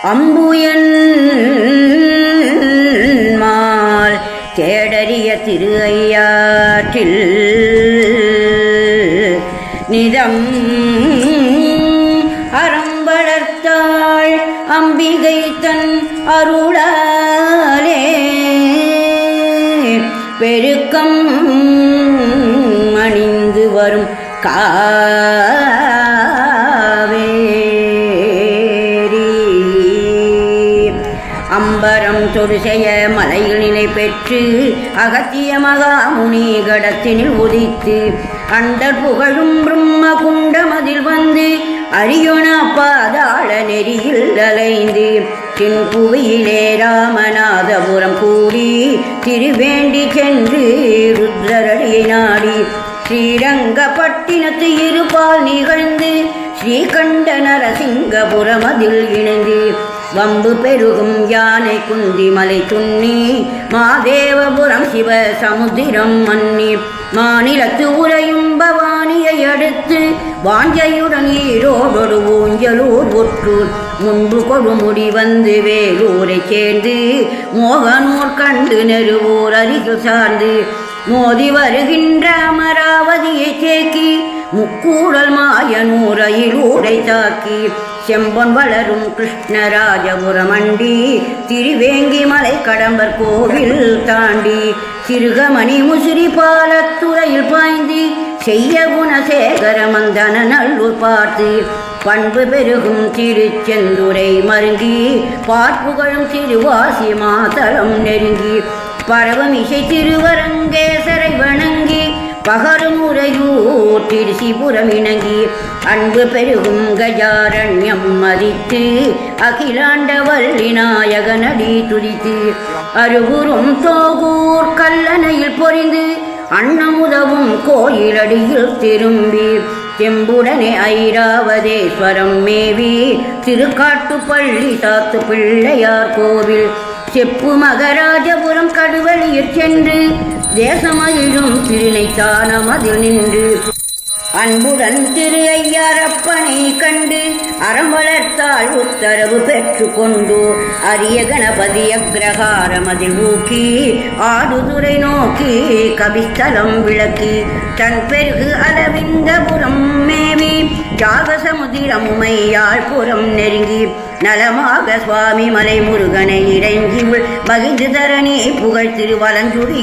அம்புயன் mall தேடறிய திரு ஐயாற்றில் நிதம் அறம் வளர்த்தாள் அம்பிகை தன் அருளாலே பெருக்கம் அணிந்து வரும் காவேரி அம்பரம் தொடுசெய மலையில் நிலை பெற்று அகத்திய மகாமுனி கடத்தினில் உதித்து அண்டர் புகழும் பிரம்ம குண்டமதில் வந்து அரியோன பாதாள நெறியில் அலைந்து தென்புவியிலே ராமநாதபுரம் கூடி திருவேண்டி சென்று ருத்ரரடியை நாடி ஸ்ரீரங்கப்பட்டினத்து இருபால் நிகழ்ந்து ஸ்ரீகண்ட நரசிங்கபுரம் அதில் இணைந்து வம்பு பெருகும் யானை குந்தி மலை துண்ணி மாதேவபுரம் சிவ சமுத்திரம் மன்னி மாநிலத்து உரையும் பவானியை அடுத்து வாஞ்சையுடன் ஈரோடு ஊஞ்சலூர் ஒற்றூர் முன்பு கொடுமுடி வந்து வேலூரை சேர்ந்து மோகனூர் கண்டு நெருவூர் அருகில் சார்ந்து மோதி வருகின்ற அமராவதியை தேக்கி முக்கூடல் மாயனூர் அயிலூரை தாக்கி செம்பொன் வளரும் கிருஷ்ணராஜபுரமண்டி திருவேங்கி மலை கடம்பர் கோவில் தாண்டி சிறுகமணி முசிறி பாலத்துறையில் பாய்ந்து செய்ய குணசேகர மந்தன நல்லூர் பார்த்து பண்பு பெருகும் திருச்செந்துரை மருங்கி பார்ப்புகழும் திருவாசி மாதளம் நெருங்கி பரவம் இசை திருவரங்கேசரை வணங்கி பகரும் உரையூர் திருசிபுரம் இணங்கி அன்பு பெருகும் கஜாரண்யம் மதித்து அகிலாண்ட வள்ளி நாயகனடி துதித்து அருகுரும் தோகூர் கல்லணையில் பொறிந்து அன்னமுதவும் கோயிலடியில் திரும்பி தெம்புடனே ஐராவதேஸ்வரம் மேவி திருக்காட்டுப்பள்ளி சாத்து பிள்ளையார் கோவில் செப்பு மகராஜபுரம் கடுவழியில் சென்று தேசமயிலும் திருநைத்தானம் அதில் நின்று அன்புடன் திரு ஐயாரப்பனை கண்டு அறம் வளர்த்தால் உத்தரவு பெற்று கொண்டு அரிய கணபதி அக்ரகாரம் அதில் ஊக்கி ஆடுதுறை நோக்கி கவிஸ்தலம் விளக்கி தன் பெருகு அளவிந்தபுரம் மேவி தியாகசமுதிரம் உமையாழ்புறம் நெருங்கி நலமாக சுவாமி மலை முருகனை இறங்கி மகிழ்ந்து தரணி புகழ் திருவலஞ்சுடி